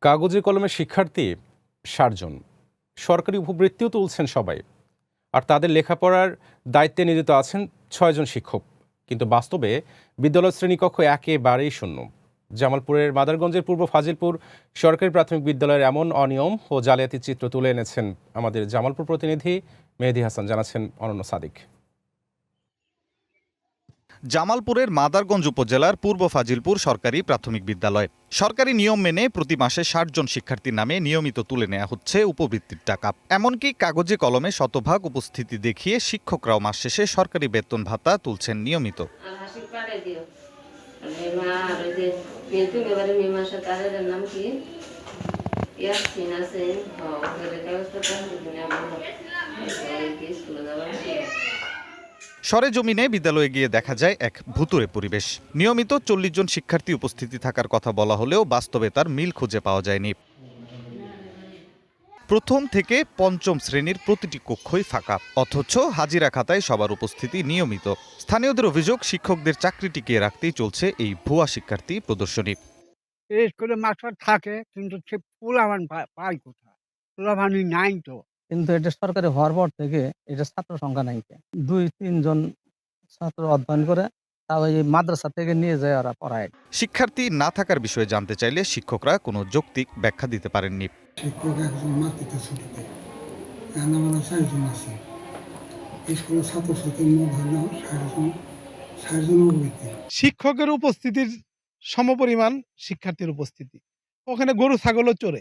কাগজে কলমে শিক্ষার্থী ৬০ জন, সরকারি উপবৃত্তিও তুলছেন সবাই, আর তাদের লেখাপড়ার দায়িত্বে নিয়োজিত আছেন ৬ জন শিক্ষক। কিন্তু বাস্তবে বিদ্যালয় শ্রেণীকক্ষ একেবারেই শূন্য। জামালপুরের মাদারগঞ্জের পূর্ব ফাজিলপুর সরকারি প্রাথমিক বিদ্যালয়ের এমন অনিয়ম ও জালিয়াতির চিত্র তুলে এনেছেন আমাদের জামালপুর প্রতিনিধি মেহেদী হাসান, জানাচ্ছেন অনন্য সাদিক। জামালপুরের মাদারগঞ্জ উপজেলার পূর্ব ফাজিলপুর সরকারি প্রাথমিক বিদ্যালয় সরকারি নিয়ম মেনে প্রতি মাসে ৬০ জন শিক্ষার্থীর নামে নিয়মিত তুলে নেওয়া হচ্ছে উপবৃত্তির টাকা। এমনকি কাগজে কলমে শতভাগ উপস্থিতি দেখিয়ে শিক্ষকরাও মাস শেষে সরকারি বেতন ভাতা তুলছেন নিয়মিত। সরেজমিনে বিদ্যালয়ে গিয়ে দেখা যায় এক ভুতুড়ে পরিবেশ। নিয়মিত ৪০ জন শিক্ষার্থী উপস্থিতি থাকার কথা বলা হলেও বাস্তবে তার মিল খুঁজে পাওয়া যায়নি। প্রথম থেকে পঞ্চম শ্রেণীর প্রতিটি কক্ষই ফাঁকা, অথচ হাজিরা খাতায় সবার উপস্থিতি নিয়মিত। স্থানীয়দের অভিযোগ, শিক্ষকদের চাকরি টিকিয়ে রাখতেই চলছে এই ভুয়া শিক্ষার্থী প্রদর্শনী। স্কুলে মাস্টার থাকে, কিন্তু সে পোলাপান পায় কোথায়? পোলাপানি নাই তো। কিন্তু এটা সরকারি হওয়ার পর থেকে এটা ছাত্র সংখ্যা নাই, ২-৩ জন ছাত্র অধ্যয়ন করে, তাও এই মাদ্রাসা থেকে নিয়ে যায় ওরা পড়ায়। শিক্ষার্থী না থাকার বিষয়ে জানতে চাইলে শিক্ষকরা কোনো যৌক্তিক ব্যাখ্যা দিতে পারেননি। শিক্ষক একজন মাতৃত্ব ছুটিতে, আমরা ৪ জন আছি। স্কুলের ছাত্রছাত্রীর মোট হলো ৬০ জন উপবৃত্তি। শিক্ষকের উপস্থিতির সমপরিমাণ শিক্ষার্থীর উপস্থিতি, ওখানে গরু ছাগলও চড়ে,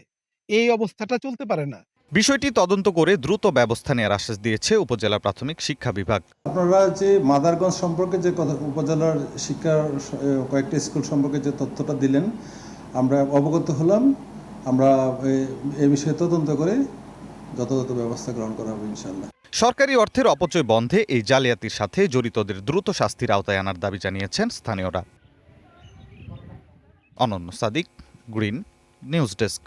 এই অবস্থাটা চলতে পারে না। বিষয়টি তদন্ত করে দ্রুত ব্যবস্থা নেওয়ার আশ্বাস দিয়েছে উপজেলা প্রাথমিক শিক্ষা বিভাগ। আপনারা যে মাদারগঞ্জ সম্পর্কে যে উপজেলার শিক্ষার কয়েকটি স্কুল সম্পর্কে যে তথ্যটা দিলেন, আমরা অবগত হলাম। আমরা এই বিষয়ে তদন্ত করে যথাযথ ব্যবস্থা গ্রহণ করা হবে ইনশাআল্লাহ। সরকারি অর্থের অপচয় বন্ধে এই জালিয়াতির সাথে জড়িতদের দ্রুত শাস্তির আওতায় আনার দাবি জানিয়েছেন স্থানীয়রা। অনন্য সাদিক, গ্রিন নিউজ ডেস্ক।